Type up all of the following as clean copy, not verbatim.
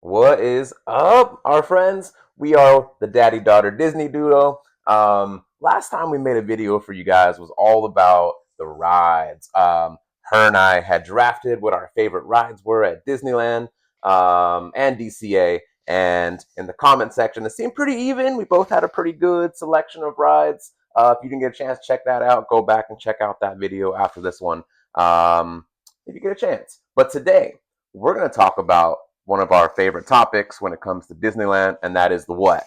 What is up, our friends? We are the Daddy Daughter Disney Duo. Last time we made a video for you guys was all about the rides. Her and I had drafted what our favorite rides were at Disneyland and DCA. And in the comment section, it seemed pretty even. We both had a pretty good selection of rides. If you didn't get a chance, check that out. Go back and check out that video after this one if you get a chance. But today, we're going to talk about one of our favorite topics when it comes to Disneyland, and that is the what?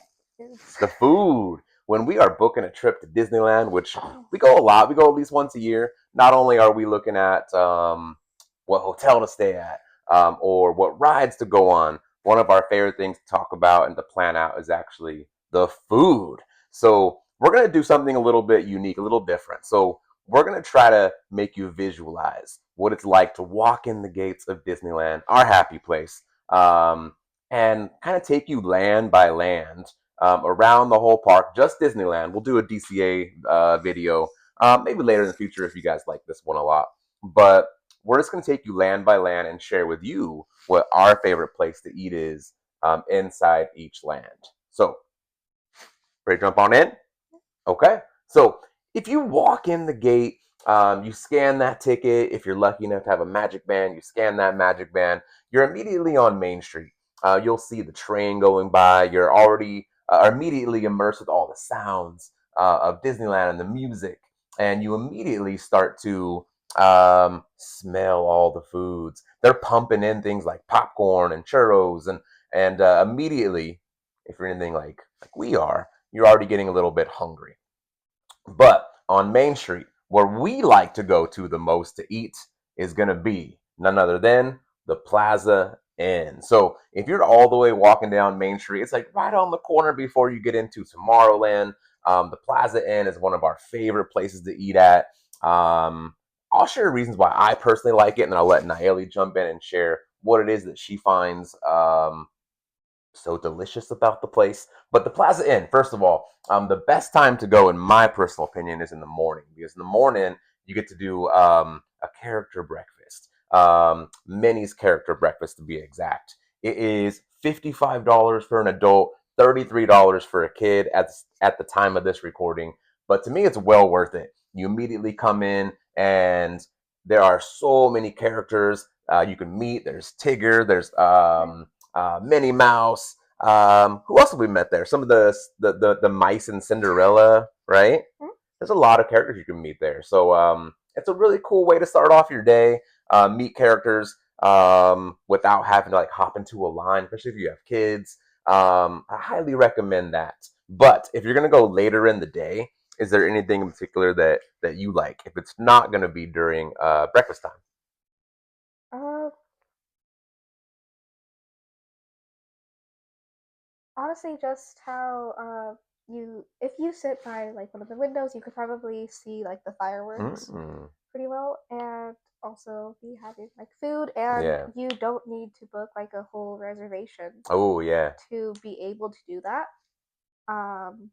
The food. When we are booking a trip to Disneyland, which we go a lot, we go at least once a year. Not only are we looking at what hotel to stay at or what rides to go on, one of our favorite things to talk about and to plan out is actually the food. So we're going to do something a little bit unique, a little different. So we're going to try to make you visualize what it's like to walk in the gates of Disneyland, our happy place, um, and kind of take you land by land around the whole park, just Disneyland. We'll do a DCA video maybe later in the future if you guys like this one a lot. But we're just going to take you land by land and share with you what our favorite place to eat is inside each land. So, ready to jump on in? Okay. So, if you walk in the gate, you scan that ticket. If you're lucky enough to have a magic band, you scan that magic band. You're immediately on Main Street. You'll see the train going by. You're already immediately immersed with all the sounds of Disneyland and the music, and you immediately start to smell all the foods. They're pumping in things like popcorn and churros, and immediately, if you're anything like we are, you're already getting a little bit hungry. But on Main Street, where we like to go to the most to eat, is going to be none other than the Plaza Inn. So if you're all the way walking down Main Street, it's like right on the corner before you get into Tomorrowland. The Plaza Inn is one of our favorite places to eat at. I'll share reasons why I personally like it, and then I'll let Naeli jump in and share what it is that she finds so delicious about the place. But the Plaza Inn, first of all, the best time to go, in my personal opinion, is in the morning because in the morning you get to do a character breakfast, Minnie's character breakfast to be exact. It is $55 for an adult, $33 for a kid at the time of this recording. But to me, it's well worth it. You immediately come in and there are so many characters you can meet. There's Tigger. There's Minnie Mouse. Who else have we met there? Some of the mice in Cinderella, right? There's a lot of characters you can meet there. So it's a really cool way to start off your day. Meet characters without having to like hop into a line, especially if you have kids. I highly recommend that. But if you're gonna go later in the day, is there anything in particular that you like? If it's not gonna be during breakfast time. Uh, Honestly, just how if you sit by like one of the windows, you could probably see like the fireworks Mm. pretty well, and also be having like food, and Yeah. you don't need to book like a whole reservation Oh yeah. to be able to do that. Um,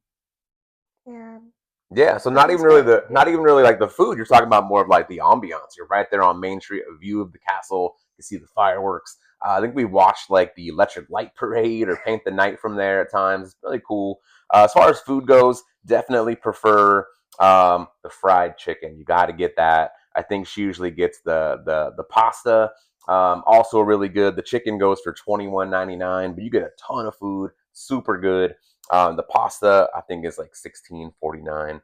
and Yeah, so pretty much it. not even really like the food. You're talking about more of like the ambiance. You're right there on Main Street, a view of the castle. You see the fireworks. I think we watched like the electric light parade or paint the night from there at times. It's really cool. As far as food goes, definitely prefer the fried chicken. You got to get that. I think she usually gets the pasta. Also really good. The chicken goes for $21.99, but you get a ton of food. Super good. The pasta I think is like $16.49.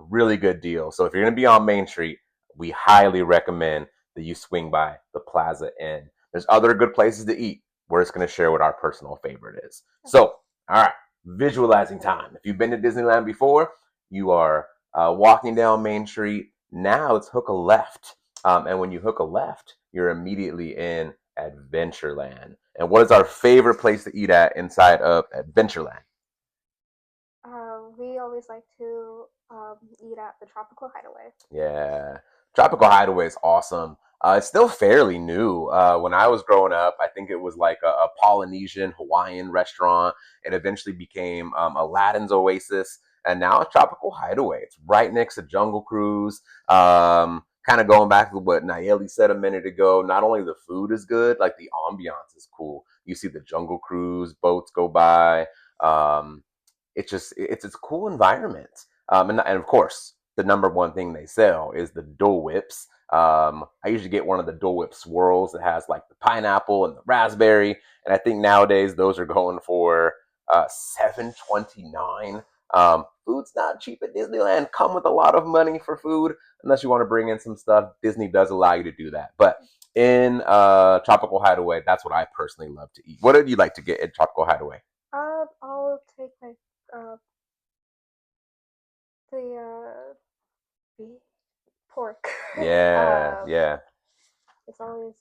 Really good deal. So if you're gonna be on Main Street, we highly recommend that you swing by the Plaza Inn. There's other good places to eat. We're just gonna share what our personal favorite is. So, all right, visualizing time. If you've been to Disneyland before, you are walking down Main Street. Now let's hook a left, and when you hook a left, you're immediately in Adventureland. And what is our favorite place to eat at inside of Adventureland? We always like to eat at the Tropical Hideaway. Yeah, Tropical Hideaway is awesome. It's still fairly new. When I was growing up, I think it was like a Polynesian Hawaiian restaurant. It eventually became Aladdin's Oasis, and now it's Tropical Hideaway. It's right next to Jungle Cruise. kind of going back to what Nayeli said a minute ago, not only the food is good, like the ambiance is cool. You see the Jungle Cruise boats go by. Um, it's a cool environment. And of course, the number one thing they sell is the Dole Whips. I usually get one of the Dole Whip swirls that has like the pineapple and the raspberry, and I think nowadays those are going for $7.29. Food's not cheap at Disneyland. Come with a lot of money for food, unless you want to bring in some stuff. Disney does allow you to do that, but in Tropical Hideaway, that's what I personally love to eat. What did you like to get at Tropical Hideaway? I'll take like uh the beef pork. Yeah, yeah. It's always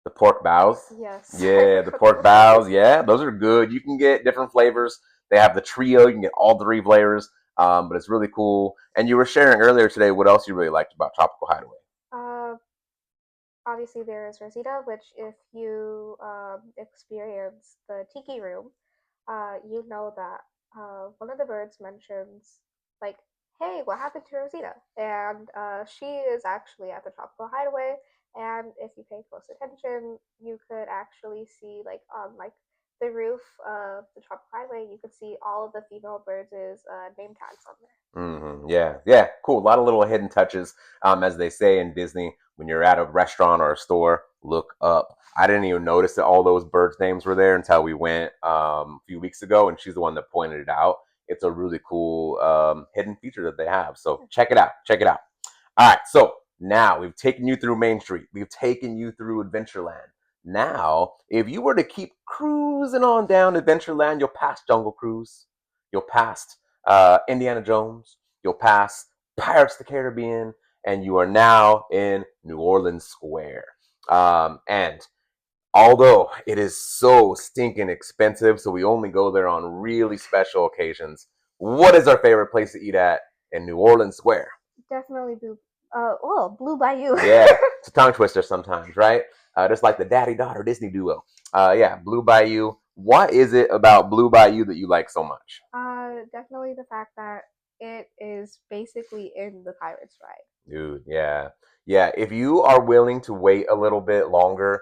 The pork bows. yes. I Yeah, the forgot the pork bows. Yeah, those are good. You can get different flavors. They have the trio. You can get all three flavors. But it's really cool. And you were sharing earlier today what else you really liked about Tropical Hideaway. uh obviously there is Rosita, which if you experience the tiki room, you know that one of the birds mentions like, "Hey, what happened to Rosita?" And she is actually at the Tropical Hideaway. And if you pay close attention, you could actually see like on like the roof of the Tropical Hideaway, you could see all of the female birds' name tags on there. Yeah, yeah, cool. A lot of little hidden touches, as they say in Disney. When you're at a restaurant or a store, look up. I didn't even notice that all those birds' names were there until we went a few weeks ago, and she's the one that pointed it out. It's a really cool hidden feature that they have. So check it out. Check it out. All right, so now we've taken you through Main Street. We've taken you through Adventureland. Now, if you were to keep cruising on down Adventureland, you'll pass Jungle Cruise. You'll pass Indiana Jones. You'll pass Pirates of the Caribbean, and you are now in New Orleans Square. And although it is so stinking expensive, so we only go there on really special occasions. What is our favorite place to eat at in New Orleans Square? Definitely Blue. Blue Bayou. Yeah, it's a tongue twister sometimes, right? Just like the daddy-daughter Disney duo. Yeah, Blue Bayou. What is it about Blue Bayou that you like so much? Definitely the fact that it is basically in the Pirates ride. Dude, yeah. Yeah, if you are willing to wait a little bit longer,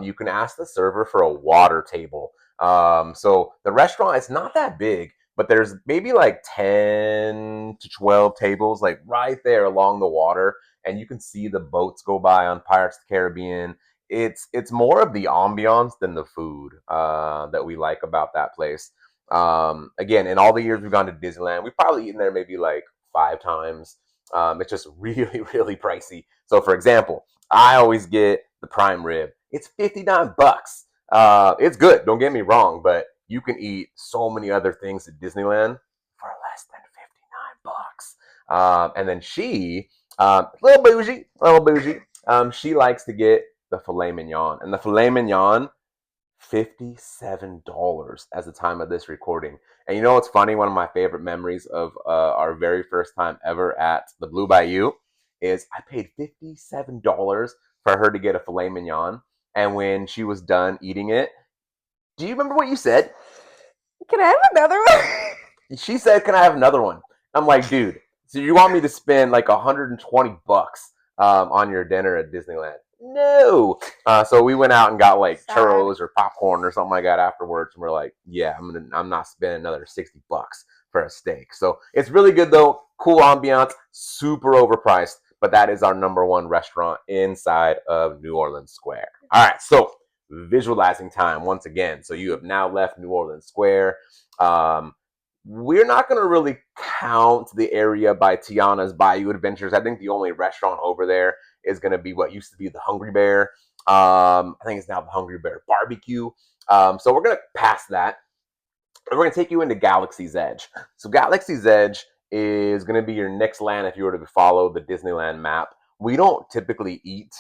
you can ask the server for a water table. So the restaurant, it's not that big, but there's maybe like 10 to 12 tables like right there along the water, and you can see the boats go by on Pirates of the Caribbean. It's more of the ambiance than the food that we like about that place. Again, in all the years we've gone to Disneyland, we've probably eaten there maybe like 5 times. It's just really, really pricey. So, for example, I always get the prime rib. It's $59. It's good. Don't get me wrong, but you can eat so many other things at Disneyland for less than $59. And then little bougie. She likes to get the filet mignon, and the filet mignon $57 as the time of this recording. And you know what's funny? One of my favorite memories of our very first time ever at the Blue Bayou is I paid $57 for her to get a filet mignon. And when she was done eating it, do you remember what you said? Can I have another one? She said, "Can I have another one?" I'm like, dude, so you want me to spend like $120 on your dinner at Disneyland? No. So we went out and got like Sad. churros or popcorn or something like that afterwards, and we're like, yeah, I'm not spending another $60 for a steak. So it's really good though. Cool ambiance, super overpriced, but that is our number one restaurant inside of New Orleans Square. All right, so visualizing time once again. So you have now left New Orleans Square. Um, we're not going to really count the area by Tiana's Bayou Adventures. I think the only restaurant over there is going to be what used to be the Hungry Bear. I think it's now the Hungry Bear Barbecue. So we're going to pass that. And we're going to take you into Galaxy's Edge. So Galaxy's Edge is going to be your next land if you were to follow the Disneyland map. We don't typically eat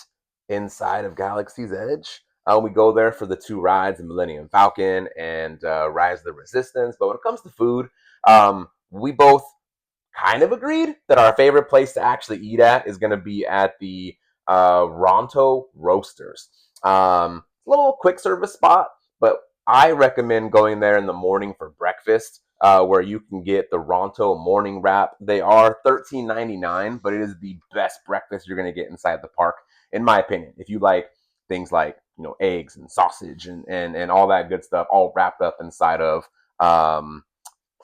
inside of Galaxy's Edge. We go there for the two rides, the Millennium Falcon and Rise of the Resistance. But when it comes to food, we both kind of agreed that our favorite place to actually eat at is going to be at the Ronto Roasters. A little quick service spot, but I recommend going there in the morning for breakfast. where you can get the Ronto morning wrap. They are $13.99, but it is the best breakfast you're going to get inside the park, in my opinion. If you like things like eggs and sausage and all that good stuff, all wrapped up inside of um,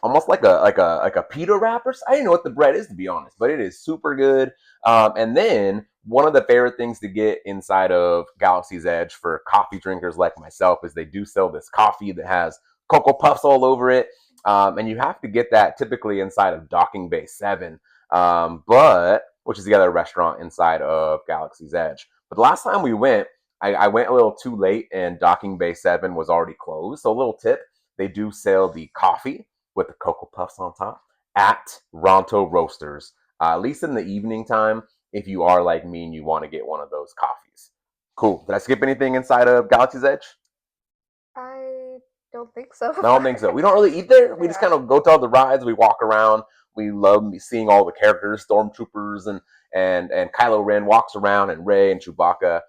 almost like a pita wrapper. I didn't know what the bread is, to be honest, but it is super good. And then one of the favorite things to get inside of Galaxy's Edge for coffee drinkers like myself is they do sell this coffee that has Cocoa Puffs all over it. And you have to get that typically inside of Docking Bay 7, but which is the other restaurant inside of Galaxy's Edge. But the last time we went, I went a little too late and Docking Bay 7 was already closed. So a little tip, they do sell the coffee with the Cocoa Puffs on top at Ronto Roasters, at least in the evening time, if you are like me and you want to get one of those coffees. Cool. Did I skip anything inside of Galaxy's Edge? I don't think so, I don't but think so. We don't really eat there. We just yeah. kind of go to all the rides. We walk around. We love seeing all the characters, stormtroopers, and Kylo Ren walks around, and Rey and Chewbacca.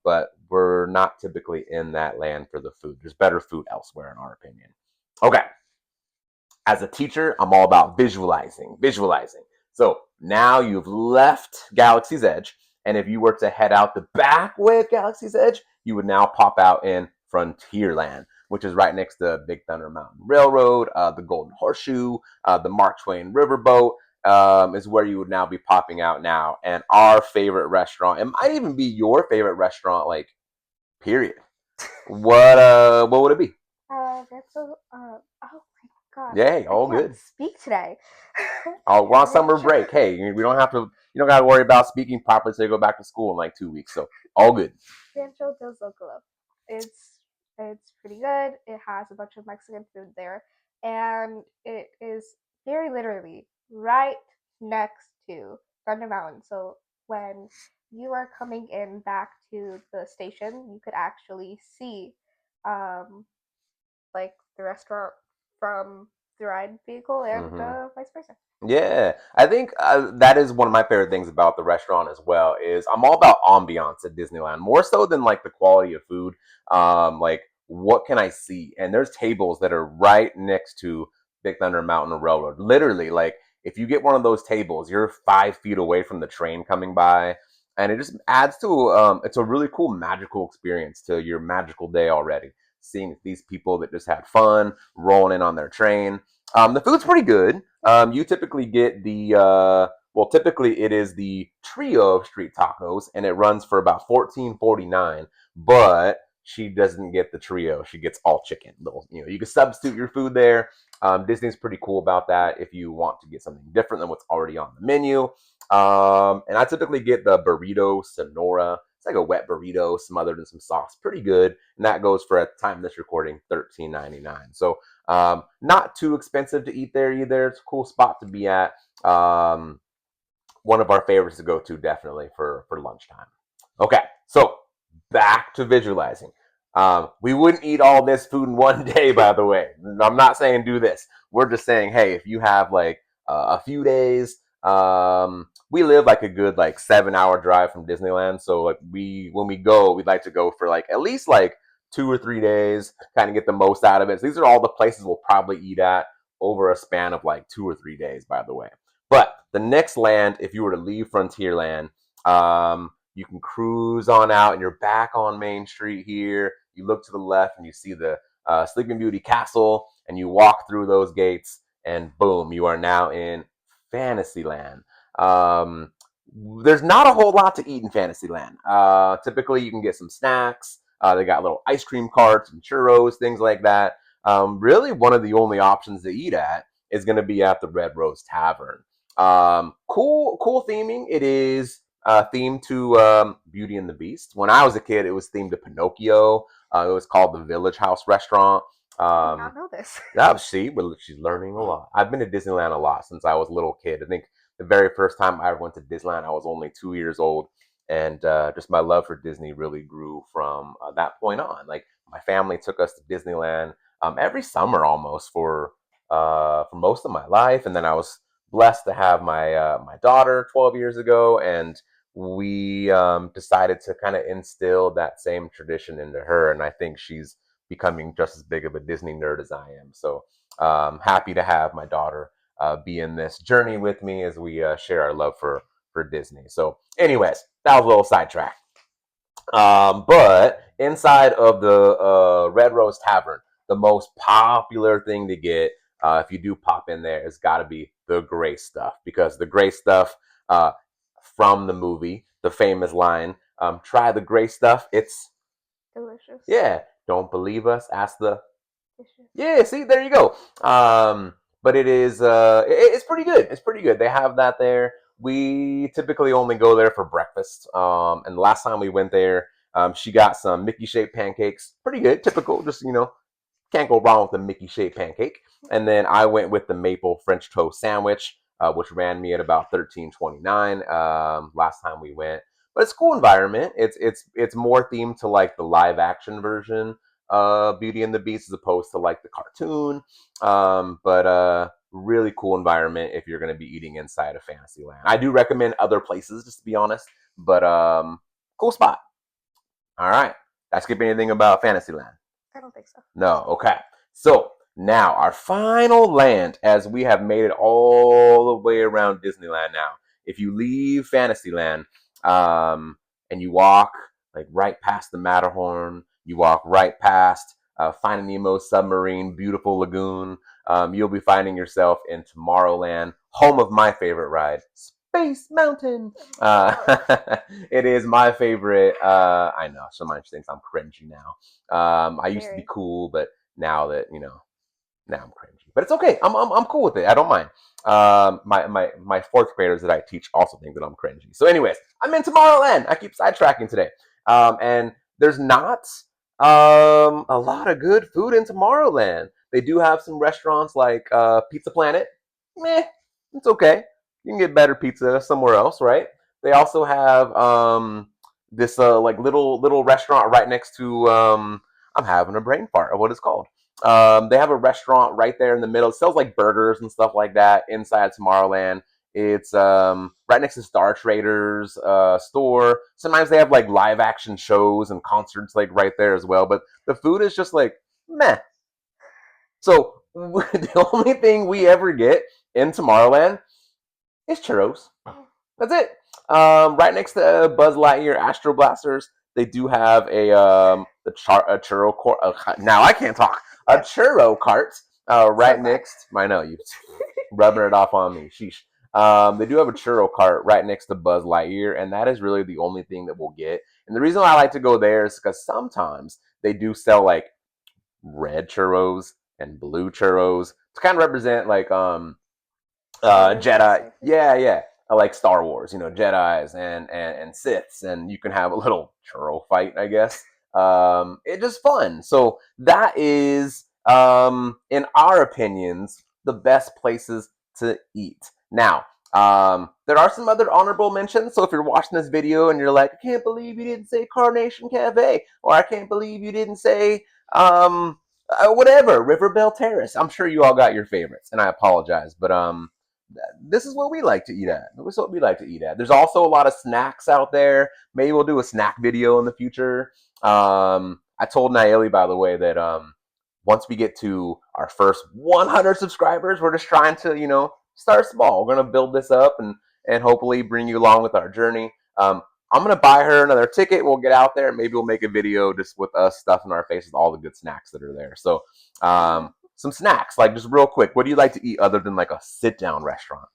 But we're not typically in that land for the food. There's better food elsewhere, in our opinion. Okay, as a teacher, I'm all about visualizing, visualizing. So now you've left Galaxy's Edge, and if you were to head out the back way of Galaxy's Edge, you would now pop out in Frontierland, which is right next to Big Thunder Mountain Railroad, the Golden Horseshoe, the Mark Twain Riverboat. Is where you would now be popping out now, and our favorite restaurant. It might even be your favorite restaurant, like period. What would it be? That's a oh my god, Yay, I all can't good. speak today. Oh, we're on summer Rancho, break. Hey, we don't have to. You don't got to worry about speaking properly until you go back to school in like 2 weeks. So all good. Rancho del Zocalo. It's it's pretty good. It has a bunch of Mexican food there, and it is very literally right next to Thunder Mountain. So when you are coming in back to the station, you could actually see um, like the restaurant from the ride vehicle and Hmm. vice versa. Yeah, I think that is one of my favorite things about the restaurant as well. Is I'm all about ambiance at Disneyland more so than like the quality of food. Like what can I see? And there's tables that are right next to Big Thunder Mountain Railroad. Literally, like if you get one of those tables, you're 5 feet away from the train coming by, and it just adds to it's a really cool magical experience to your magical day already. Seeing these people that just had fun rolling in on their train. The food's pretty good. You typically get the well, typically it is the trio of street tacos, and it runs for about 14.49. But she doesn't get the trio; she gets all chicken. Little, you can substitute your food there. Disney's pretty cool about that if you want to get something different than what's already on the menu. And I typically get the burrito Sonora. It's like a wet burrito smothered in some sauce. Pretty good, and that goes for, at the time of this recording, $13.99. So not too expensive to eat there either. It's a cool spot to be at. Um, One of our favorites to go to definitely for lunchtime. Okay, so back to visualizing. We wouldn't eat all this food in one day, by the way. I'm not saying do this. We're just saying, hey, if you have like a few days, we live like a good like 7 hour drive from Disneyland. So like when we go, we'd like to go for like at least like 2 or 3 days, kind of get the most out of it. So these are all the places we'll probably eat at over a span of like 2 or 3 days, by the way. But the next land, if you were to leave Frontierland, you can cruise on out and you're back on Main Street here. You look to the left and you see the Sleeping Beauty Castle, and you walk through those gates, and boom, you are now in Fantasyland. Um, there's not a whole lot to eat in Fantasyland. Typically, you can get some snacks. They got little ice cream carts and churros, things like that. Really, one of the only options to eat at is going to be at the Red Rose Tavern. Cool theming. It is themed to Beauty and the Beast. When I was a kid, it was themed to Pinocchio. It was called the Village House Restaurant. I did Um, not know this. yeah, she's learning a lot. I've been to Disneyland a lot since I was a little kid. I think the very first time I ever went to Disneyland, I was only 2 years old, and just my love for Disney really grew from that point on. Like my family took us to Disneyland every summer almost for most of my life, and then I was blessed to have my daughter 12 years ago, and we decided to kind of instill that same tradition into her, and I think she's becoming just as big of a Disney nerd as I am. So Happy to have my daughter be in this journey with me as we share our love for Disney. So, anyways, that was a little sidetrack. But inside of the Red Rose Tavern, the most popular thing to get if you do pop in there has got to be the gray stuff, because the gray stuff uh, from the movie, the famous line, "Try the gray stuff. It's Delicious. yeah. Don't believe us? Ask the Dishes. yeah, see, there you go. But it is it's pretty good. It's pretty good. They have that there. We typically only go there for breakfast. And the last time we went there, she got some Mickey shaped pancakes. Pretty good, typical. Just can't go wrong with the Mickey shaped pancake. And then I went with the maple French toast sandwich, which ran me at about 13.29 last time we went. But it's a cool environment. It's more themed to like the live action version Beauty and the Beast as opposed to like the cartoon. But really cool environment if you're going to be eating inside of Fantasyland. I do recommend other places, just to be honest. But cool spot. All right. Did I skip anything about Fantasyland? I don't think so. No. Okay. So now our final land, as we have made it all the way around Disneyland. Now, if you leave Fantasyland, and you walk like right past the Matterhorn, you walk right past Finding Nemo submarine, beautiful lagoon. You'll be finding yourself in Tomorrowland, home of my favorite ride, Space Mountain. It is my favorite. I know someone thinks I'm cringy now. I used to be Very. cool, but now that now I'm cringy. But it's okay. I'm cool with it. I don't mind. My fourth graders that I teach also think that I'm cringy. So, anyways, I'm in Tomorrowland. I keep sidetracking today. And there's not a lot of good food in Tomorrowland. They do have some restaurants like Pizza Planet. Meh, it's okay. You can get better pizza somewhere else, right? They also have this like little restaurant right next to I'm having a brain fart of what it's called. They have a restaurant right there in the middle. It sells like burgers and stuff like that inside Tomorrowland. It's right next to Star Traders store. Sometimes they have like live action shows and concerts like right there as well. But the food is just like meh. So the only thing we ever get in Tomorrowland is churros. That's it. Right next to Buzz Lightyear Astro Blasters, they do have a churro cart. Now I can't talk. A Yes. churro cart So right bad. next. I know you rubbing it off on me. Sheesh. They do have a churro cart right next to Buzz Lightyear, and that is really the only thing that we'll get. And the reason why I like to go there is because sometimes they do sell like red churros and blue churros to kind of represent like Colors and Jedi. safety. Yeah, yeah. I like Star Wars, Jedi's and Siths, and you can have a little churro fight, I guess. It's just fun. So that is, in our opinions, the best places to eat. Now, there are some other honorable mentions. So if you're watching this video and you're like, I can't believe you didn't say Carnation Cafe, or I can't believe you didn't say whatever, River Bell Terrace. I'm sure you all got your favorites, and I apologize, but this is what we like to eat at. This is what we like to eat at. There's also a lot of snacks out there. Maybe we'll do a snack video in the future. I told Naeli, by the way, that once we get to our first 100 subscribers, we're just trying to, start small. We're gonna build this up and hopefully bring you along with our journey. I'm gonna buy her another ticket. We'll get out there. Maybe we'll make a video just with us stuffing our faces, all the good snacks that are there. So some snacks, like just real quick. What do you like to eat other than like a sit down restaurant?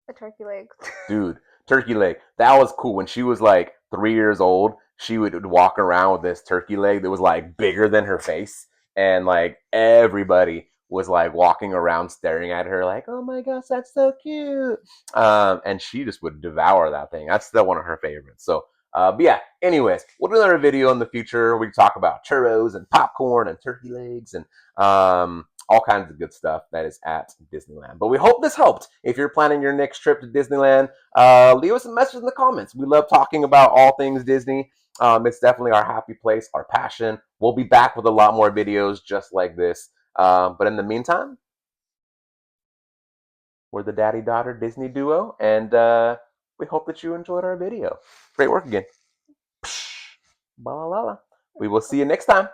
The turkey legs. Dude, turkey leg. That was cool. When she was like 3 years old, she would walk around with this turkey leg that was like bigger than her face. And like everybody was like walking around staring at her like, oh my gosh, that's so cute. And she just would devour that thing. That's still one of her favorites. So, but yeah, anyways, we'll do another video in the future. We talk about churros and popcorn and turkey legs and all kinds of good stuff that is at Disneyland. But we hope this helped. If you're planning your next trip to Disneyland, leave us a message in the comments. We love talking about all things Disney. It's definitely our happy place, our passion. We'll be back with a lot more videos just like this. But in the meantime, we're the daddy-daughter Disney duo, and we hope that you enjoyed our video. Great work again. Ba la la la. We will see you next time.